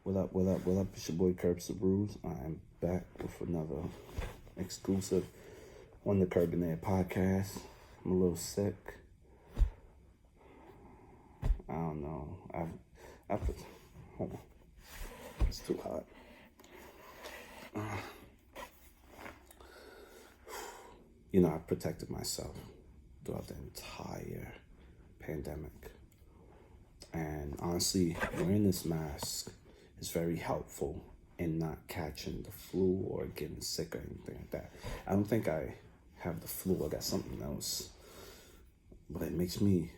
What up? It's your boy Kerbsta. I'm back with another exclusive on the Kerbinator podcast. I'm a little sick. I don't know. Hold on. It's too hot. I protected myself throughout the entire pandemic. And honestly, wearing this mask is very helpful in not catching the flu or getting sick or anything like that. I don't think I have the flu. I got something else. But it makes me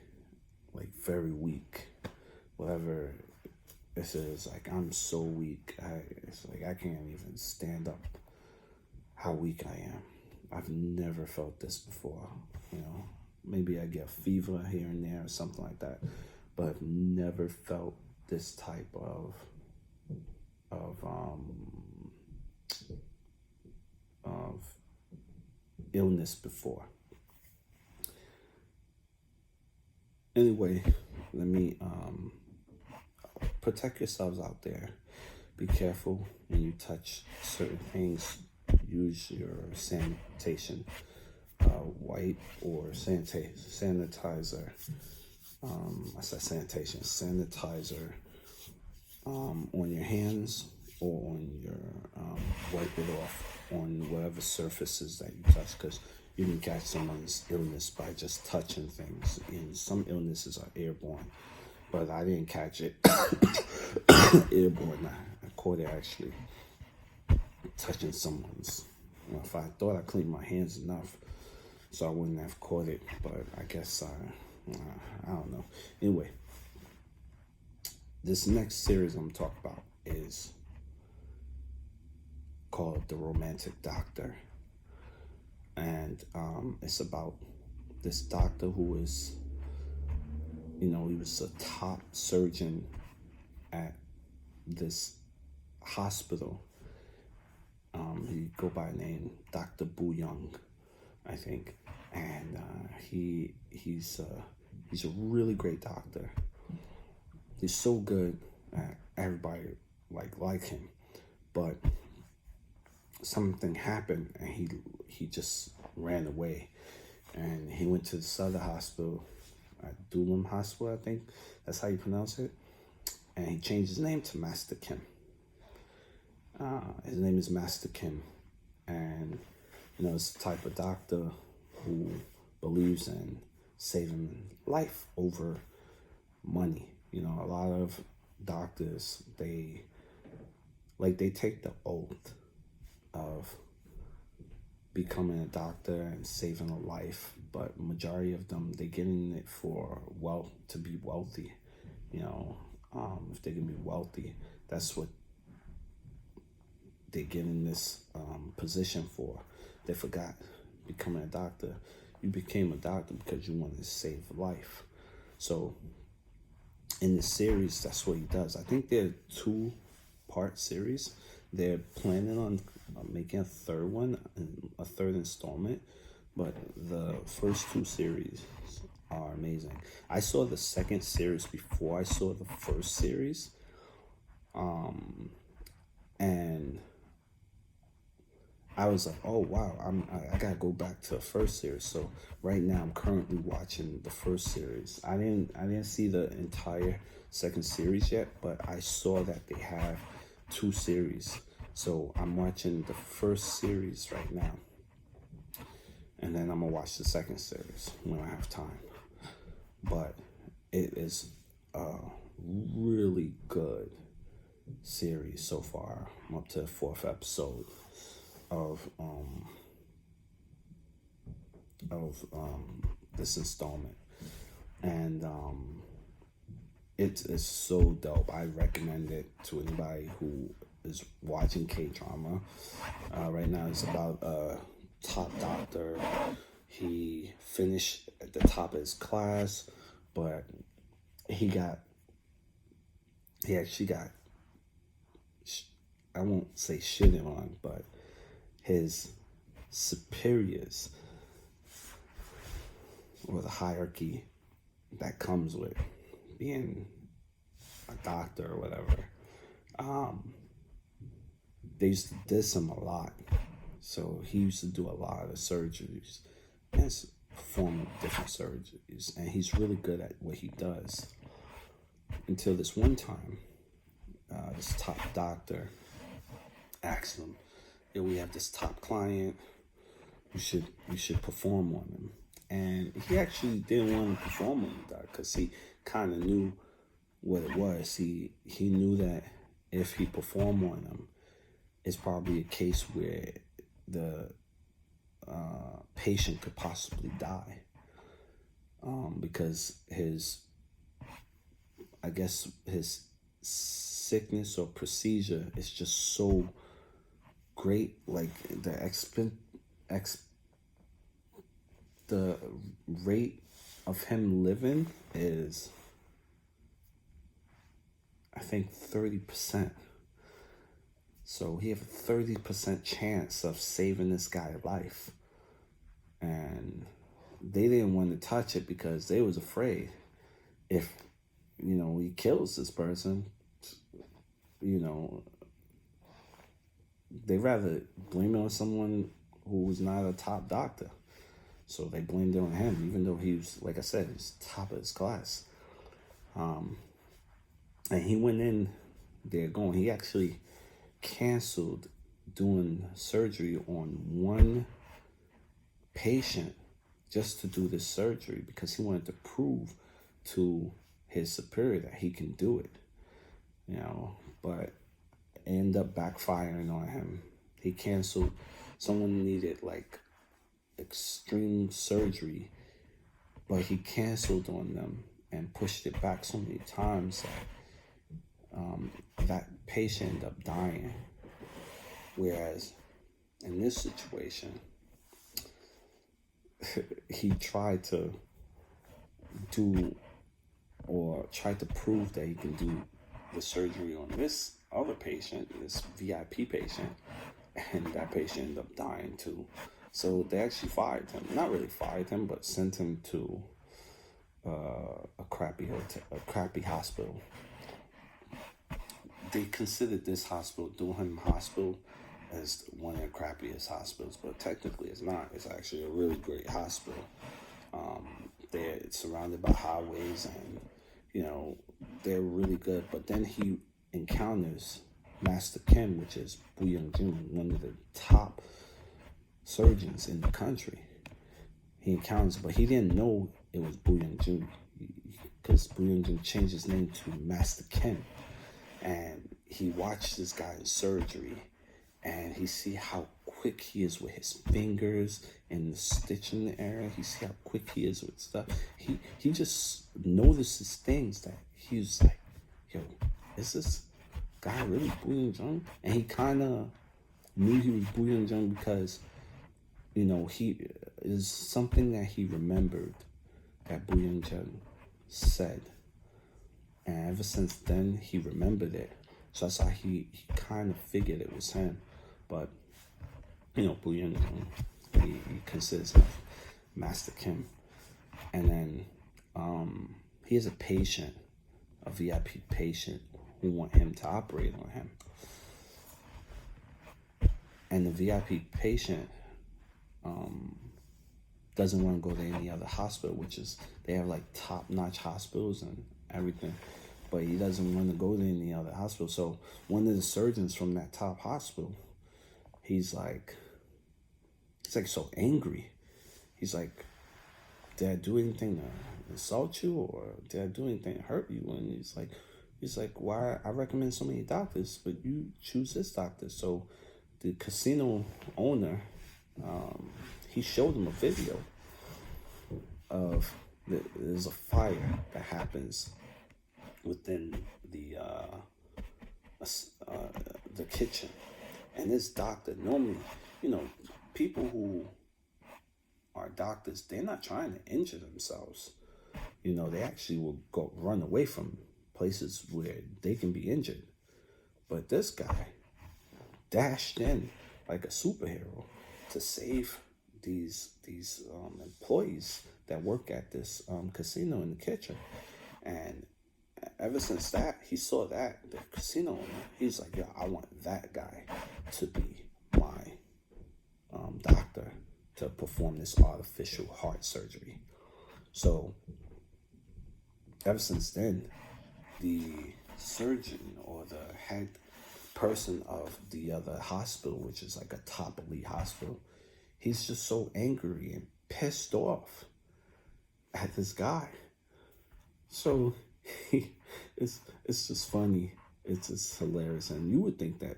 very weak. Whatever this is, I'm so weak. It's like I can't even stand up how weak I am. I've never felt this before. Maybe I get a fever here and there or something like that. But I've never felt this type of illness before. Anyway, let me protect yourselves out there. Be careful when you touch certain things. Use your sanitation wipe or sanitizer. I said sanitation, sanitizer on your hands or on your wipe it off on whatever surfaces that you touch, because you can catch someone's illness by just touching things. And some illnesses are airborne, but I didn't catch it airborne. I caught it actually touching someone's. If I thought I cleaned my hands enough, so I wouldn't have caught it, but I guess I don't know. Anyway, this next series I'm talking about is called The Romantic Doctor. And it's about this doctor who is, he was a top surgeon at this hospital. He go by the name Dr. Boo Young, I think. And he's a really great doctor. He's so good at everybody like him, but something happened and he just ran away, and he went to this other hospital, Doolin Hospital, I think that's how you pronounce it, and he changed his name to Master Kim. His name is Master Kim, and it's the type of doctor who believes in saving life over money. A lot of doctors, they take the oath of becoming a doctor and saving a life, but majority of them, they get in it for wealth, to be wealthy. If they can be wealthy, that's what they get in this position for. They forgot becoming a doctor. You became a doctor because you wanted to save life. So in this series, that's what he does. I think they're 2-part series. They're planning on making a third one, a third installment, but the first 2 series are amazing. I saw the second series before I saw the first series, and I was like, oh wow, I gotta go back to the first series. So right now I'm currently watching the first series. I didn't see the entire second series yet, but I saw that they have 2 series. So I'm watching the first series right now, and then I'm gonna watch the second series when I have time. But it is a really good series so far. I'm up to the 4th episode of this installment, and it is so dope. I recommend it to anybody who is watching K-drama. Right now it's about a top doctor. He finished at the top of his class, but he actually got, I won't say shitted on, but his superiors, or the hierarchy that comes with being a doctor or whatever, Um, they used to diss him a lot. So he used to do a lot of surgeries and perform different surgeries. And he's really good at what he does. Until this one time, this top doctor asked him, "Yo, we have this top client. You should perform on him." And he actually didn't want to perform on the doctor because he kind of knew what it was. He knew that if he performed on him, it's probably a case where the patient could possibly die, because I guess his sickness or procedure is just so great. Like the rate of him living is, I think, 30%. So he have a 30% chance of saving this guy's life. And they didn't want to touch it because they was afraid if, he kills this person, they rather blame it on someone who was not a top doctor. So they blamed it on him, even though he was, like I said, he's top of his class. And he went in there going, he actually canceled doing surgery on one patient just to do this surgery because he wanted to prove to his superior that he can do it, but it ended up backfiring on him. He canceled, someone needed like extreme surgery, but he canceled on them and pushed it back so many times that that patient ended up dying. Whereas in this situation, he tried to prove that he can do the surgery on this other patient, this VIP patient, and that patient ended up dying too. So they actually fired him. Not really fired him, but sent him to a crappy hospital. They considered this hospital, Durham Hospital, as one of the crappiest hospitals, but technically it's not. It's actually a really great hospital. They're surrounded by highways, and they're really good. But then he encounters Master Kim, which is Bu Young-jun, one of the top surgeons in the country. He encounters, but he didn't know it was Bu Young-jun because Bu Young-jun changed his name to Master Kim. And he watched this guy in surgery, and he see how quick he is with his fingers and the stitching area. He see how quick he is with stuff. He just notices things that he was like, "Yo, is this guy really Bu Young-jun?" And he kind of knew he was Bu Young-jun because, he is something that he remembered that Bu Young-jun said. And ever since then, he remembered it. So that's how he kind of figured it was him. But, Bu Young-jun, he considers him Master Kim. And then he has a patient, a VIP patient, who want him to operate on him. And the VIP patient doesn't want to go to any other hospital, which is, they have like top-notch hospitals and everything, but he doesn't want to go to any other hospital. So one of the surgeons from that top hospital, he's like so angry. He's like, "Did I do anything to insult you, or did I do anything to hurt you?" And he's like, "Why? I recommend so many doctors, but you choose this doctor." So the casino owner, he showed him a video of there's a fire that happens within the kitchen, and this doctor, normally, people who are doctors, they're not trying to injure themselves. They actually will run away from places where they can be injured. But this guy dashed in like a superhero to save these employees that work at this casino in the kitchen. And Ever since that, he saw that the casino owner. He's like, yo, I want that guy to be my doctor to perform this artificial heart surgery. So ever since then, the surgeon or the head person of the other hospital, which is like a top elite hospital, he's just so angry and pissed off at this guy. So it's just funny. It's just hilarious. And you would think that,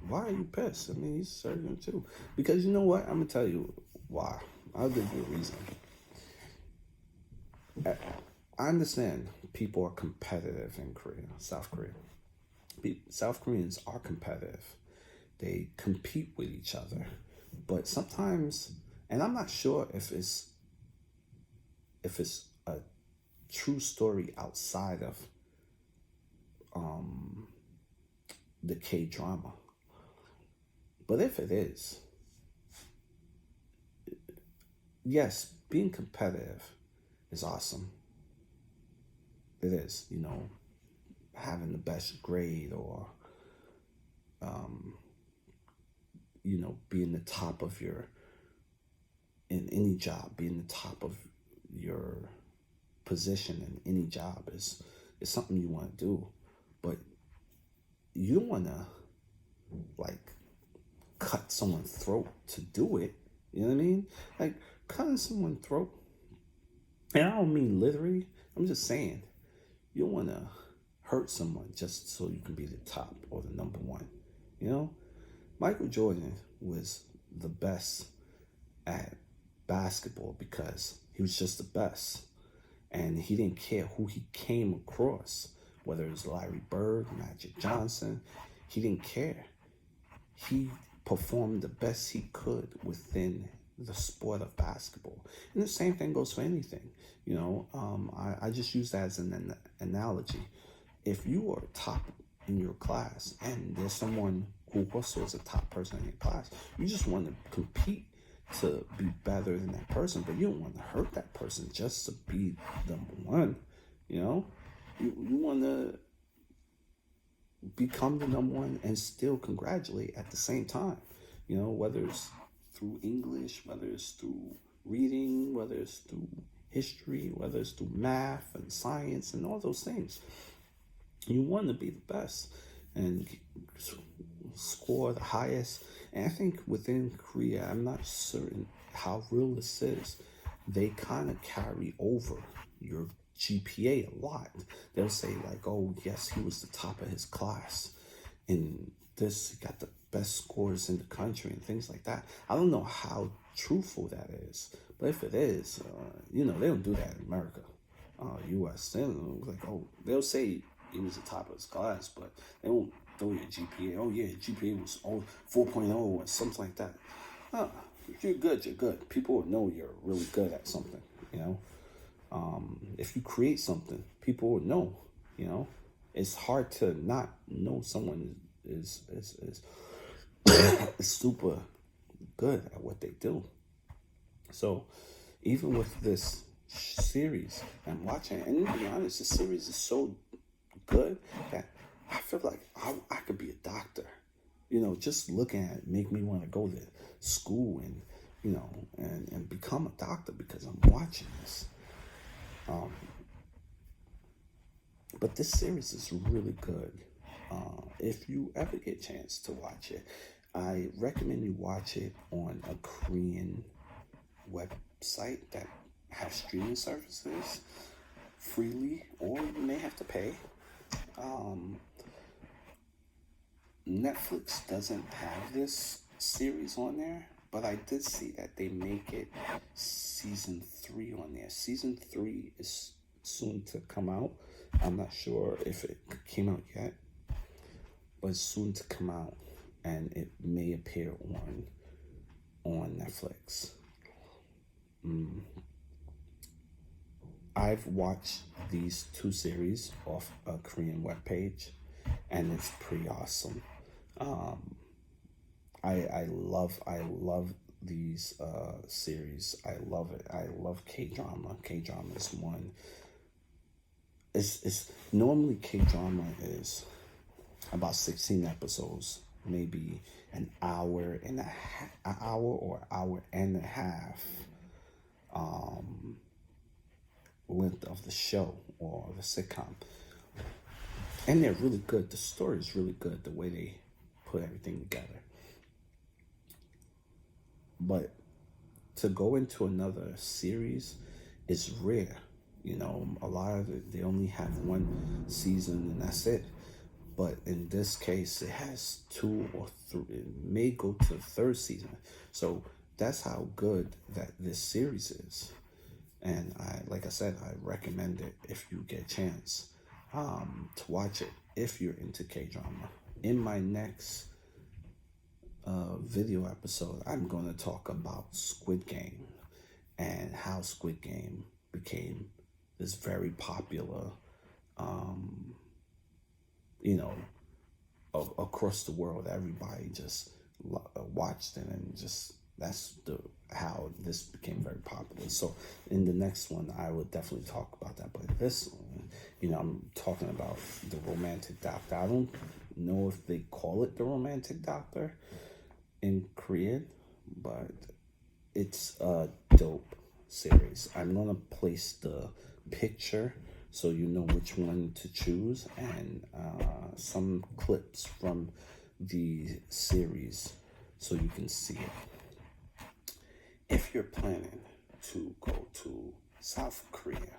why are you pissed? I mean, he's a surgeon too. Because you know what? I'm going to tell you why. I'll give you a reason. I understand people are competitive in Korea, South Korea. South Koreans are competitive. They compete with each other. But sometimes, and I'm not sure if it's a true story outside of the K-drama. But if it is, yes, being competitive is awesome. It is, having the best grade or, being the top of in any job, being the top of your position in any job is something you want to do. But you don't want to, cut someone's throat to do it. You know what I mean? Like, cutting someone's throat. And I don't mean literally. I'm just saying, you don't want to hurt someone just so you can be the top or the number one. Michael Jordan was the best at basketball because he was just the best. And he didn't care who he came across, whether it was Larry Bird, Magic Johnson. He didn't care. He performed the best he could within the sport of basketball. And the same thing goes for anything. I just use that as an analogy. If you are top in your class and there's someone who also is a top person in your class, you just want to compete to be better than that person, but you don't want to hurt that person just to be number one. You want to become the number one and still congratulate at the same time. Whether it's through English, whether it's through reading, whether it's through history, whether it's through math and science and all those things. You want to be the best and score the highest. And I think within Korea, I'm not certain how real this is, they kind of carry over your GPA a lot. They'll say like, oh yes, he was the top of his class in this, he got the best scores in the country and things like that. I don't know how truthful that is, but if it is, they don't do that in America, US. They don't, they'll say he was the top of his class, but they won't throw your GPA. Oh yeah, GPA was 4.0 or something like that. If you're good, you're good. People will know you're really good at something. If you create something, people will know. It's hard to not know someone is super good at what they do. So even with this series I'm watching, and to be honest, this series is so good that I feel like I could be a doctor. Just looking at it make me want to go to school and and become a doctor because I'm watching this. But this series is really good. If you ever get a chance to watch it, I recommend you watch it on a Korean website that has streaming services freely, or you may have to pay. Netflix doesn't have this series on there, but I did see that they make it season 3 on there. Season 3 is soon to come out. I'm not sure if it came out yet, but it's soon to come out, and it may appear on Netflix. I've watched these 2 series off a Korean webpage, and it's pretty awesome. I love these series. I love it. I love K-drama. K-drama is one it's normally K-drama is about 16 episodes, maybe an hour and an hour or hour and a half length of the show or the sitcom. And they're really good. The story is really good, the way they put everything together. But to go into another series is rare. You know, a lot of it, they only have one season and that's it. But in this case, it has 2 or 3, it may go to the 3rd season. So that's how good that this series is. And like I said, I recommend it if you get a chance to watch it if you're into K-drama. In my next video episode, I'm going to talk about Squid Game and how Squid Game became this very popular, you know, across the world. Everybody just watched it, and just that's how this became very popular. So in the next one, I would definitely talk about that. But this one, you know, I'm talking about the Romantic Doctor. I don't know if they call it the Romantic Doctor in Korean, but it's a dope series. I'm gonna place the picture so you know which one to choose, and some clips from the series so you can see it. If you're planning to go to South Korea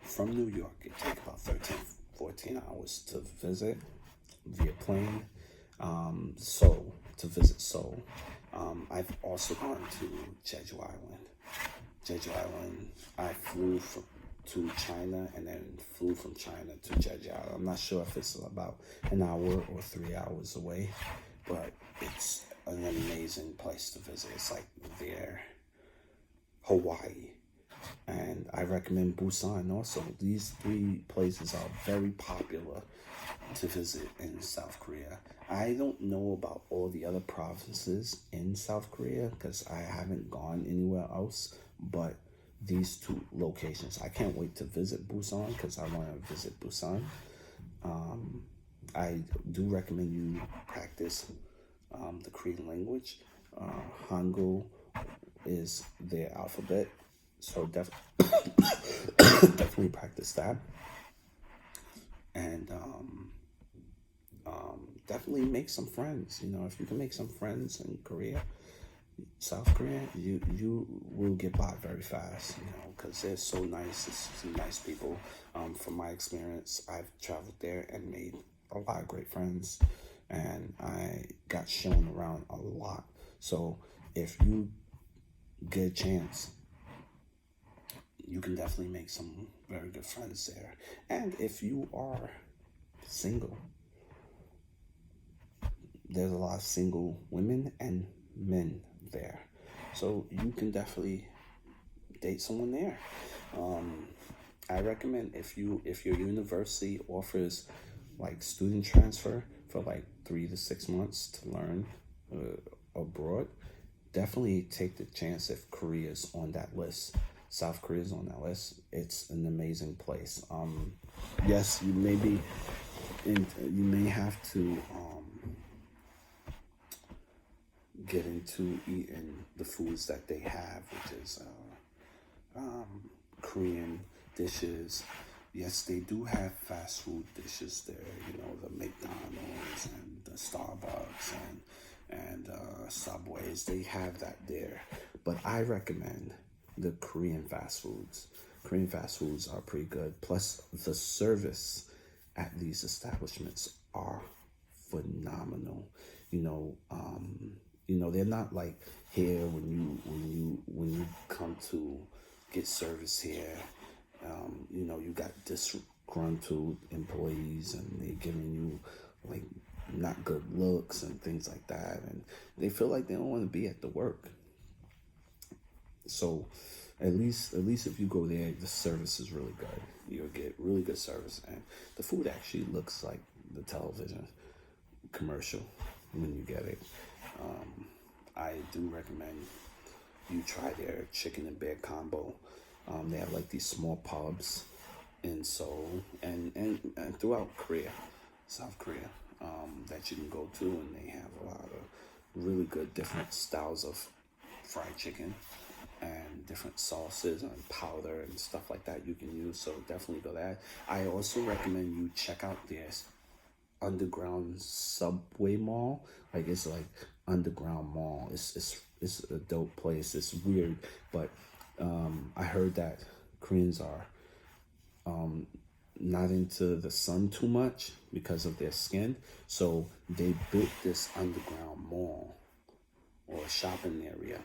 from New York, it takes about 13-14 hours to visit via plane. Seoul, to visit Seoul. I've also gone to Jeju Island. Jeju Island, I flew to China and then flew from China to Jeju Island. I'm not sure if it's about an hour or 3 hours away, but it's an amazing place to visit. It's like their Hawaii. And I recommend Busan also. These 3 places are very popular to visit in South Korea. I don't know about all the other provinces in South Korea because I haven't gone anywhere else but these 2 locations. I can't wait to visit Busan because I want to visit Busan. I do recommend you practice the Korean language. Hangul is their alphabet, so definitely practice that. And definitely make some friends. You know, if you can make some friends in Korea, South Korea, you will get by very fast, you know, because they're so nice. It's nice people. From my experience, I've traveled there and made a lot of great friends, and I got shown around a lot. So if you get a chance, you can definitely make some very good friends there. And if you are single, there's a lot of single women and men there, so you can definitely date someone there. I recommend if your university offers like student transfer for like 3 to 6 months to learn abroad, definitely take the chance if Korea's on that list. South Korea's on that list. It's an amazing place. Yes, you may have to get into eating the foods that they have, which is Korean dishes. Yes, they do have fast food dishes there, you know, the McDonald's and the Starbucks and Subways. They have that there. But I recommend the Korean fast foods. Korean fast foods are pretty good. Plus, the service at these establishments are phenomenal. They're not like here when you come to get service here. You got disgruntled employees and they're giving you like not good looks and things like that, and they feel like they don't want to be at the work. So at least if you go there, the service is really good. You'll get really good service, and the food actually looks like the television commercial when you get it. I do recommend you try their chicken and beer combo. They have like these small pubs in Seoul and throughout Korea, South Korea, that you can go to, and they have a lot of really good different styles of fried chicken and different sauces and powder and stuff like that you can use. So definitely go there. I also recommend you check out this underground subway mall. Like, it's like underground mall. It's a dope place. It's weird, but I heard that Koreans are not into the sun too much because of their skin. So they built this underground mall or shopping area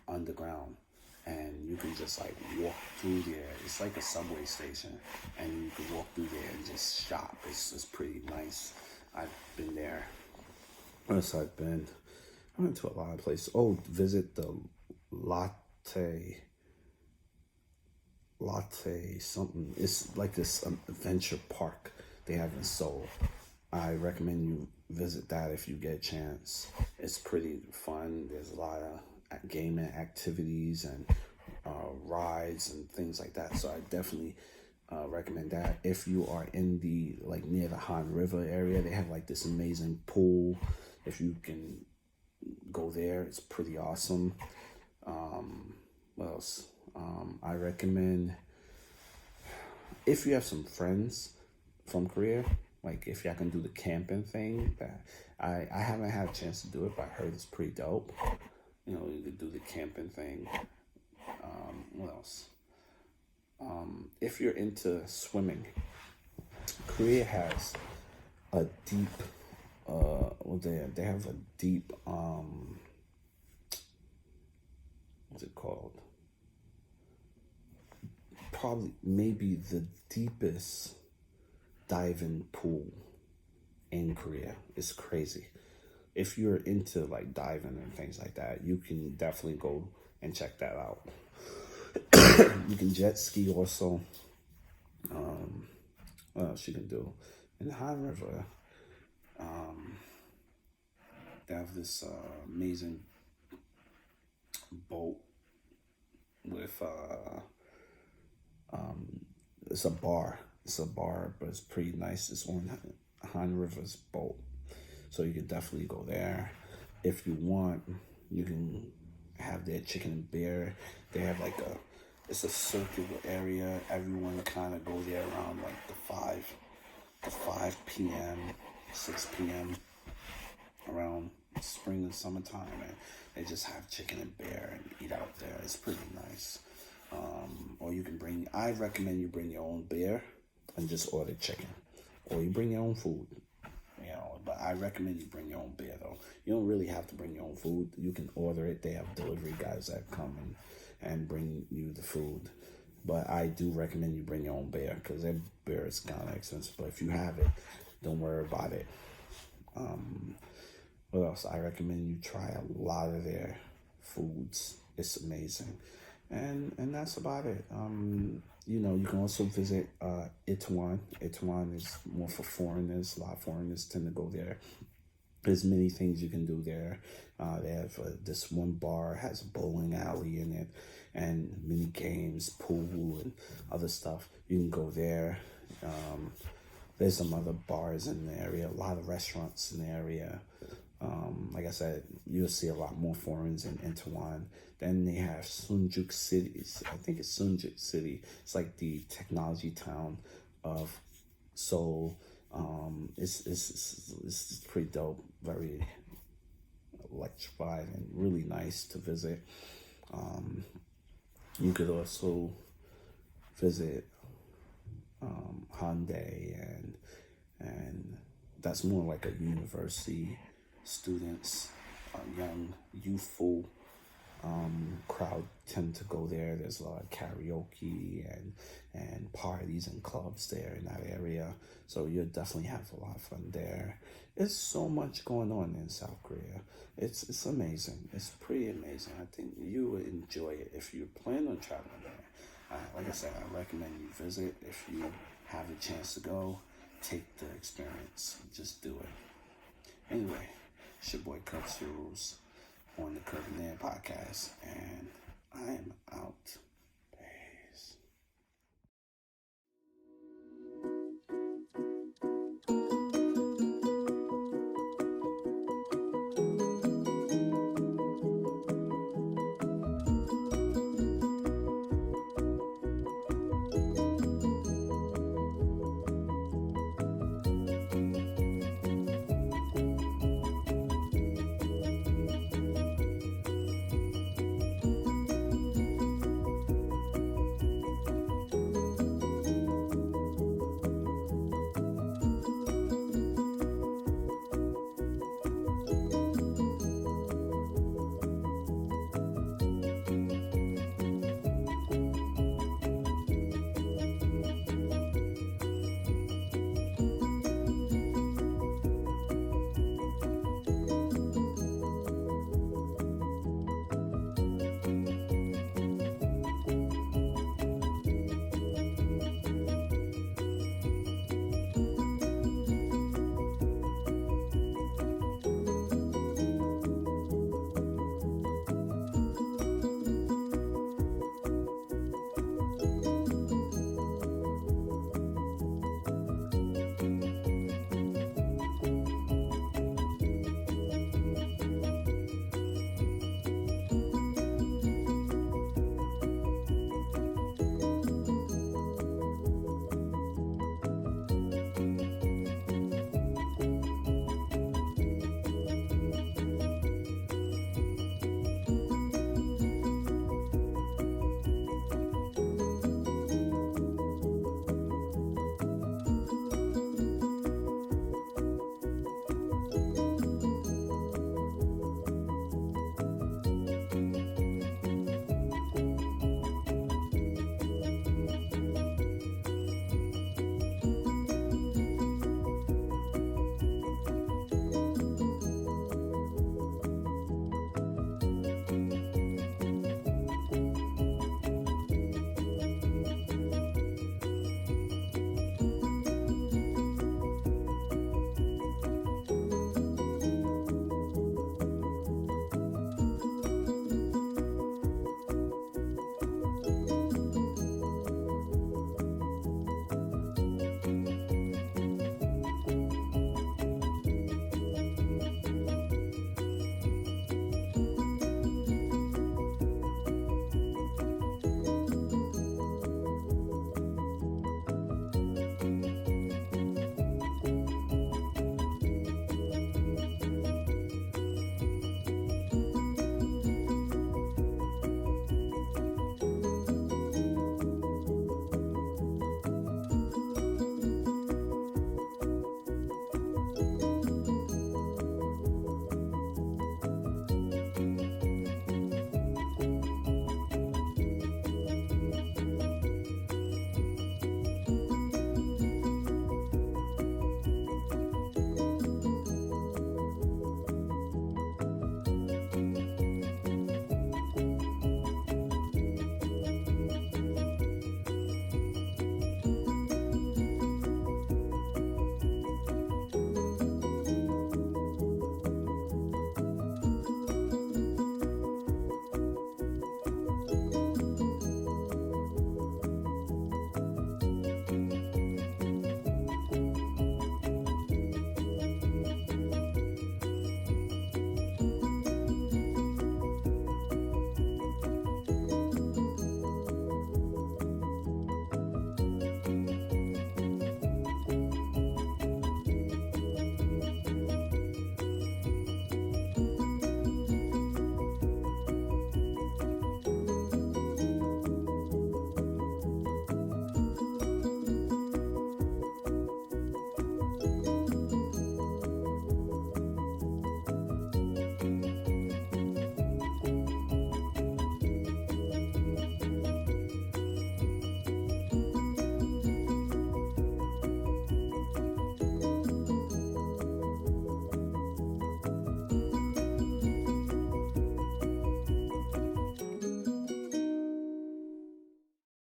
underground, and you can just like walk through there. It's like a subway station, and you can walk through there and just shop. It's pretty nice. I've been there. Where else I've been? I went to a lot of places. Oh, visit the latte something. It's like this adventure park they have in Seoul. I recommend you visit that if you get a chance. It's pretty fun. There's a lot of gaming activities and rides and things like that. So I definitely recommend that. If you are in the like near the Han River area, they have like this amazing pool. If you can go there, it's pretty awesome. What else? I recommend, if you have some friends from Korea, like if y'all can do the camping thing, that I haven't had a chance to do it, but I heard it's pretty dope. You know, you could do the camping thing. What else? If you're into swimming, Korea has a deep, well, they have a deep, what's it called? Probably maybe the deepest diving pool in Korea. It's crazy. If you're into like diving and things like that, you can definitely go and check that out. You can jet ski also. What else you can do? In the Han River, they have this amazing boat with it's a bar. It's a bar, but it's pretty nice. It's on Han River's boat, so you can definitely go there. If you want, you can have their chicken and beer. They have like it's a circular area. Everyone kind of go there around like the 5 p.m., 6 p.m. around spring and summertime, and they just have chicken and beer and eat out there. It's pretty nice. Or you can I recommend you bring your own beer and just order chicken, or you bring your own food. You know, but I recommend you bring your own beer though. You don't really have to bring your own food. You can order it. They have delivery guys that come and bring you the food. But I do recommend you bring your own beer, because their beer is kind of expensive. But if you have it, don't worry about it. What else? I recommend you try a lot of their foods. It's amazing. And that's about it. You know, you can also visit Itaewon. Itaewon is more for foreigners. A lot of foreigners tend to go there. There's many things you can do there. They have this one bar, has a bowling alley in it, and mini games, pool, and other stuff. You can go there. There's some other bars in the area, a lot of restaurants in the area. Like I said, you'll see a lot more foreigners in Itaewon. Then they have Sunjuk City. I think it's Sunjuk City. It's like the technology town of Seoul. It's pretty dope, very electrified and really nice to visit. You could also visit Hyundai, and that's more like a university students, young, youthful crowd tend to go there. There's a lot of karaoke and parties and clubs there in that area. So you'll definitely have a lot of fun there. There's so much going on in South Korea. It's amazing. It's pretty amazing. I think you would enjoy it if you plan on traveling there. Like I said, I recommend you visit. If you have a chance to go, take the experience. Just do it. Anyway, it's your boy Kerbsta on the Kerbinator podcast, and I am out.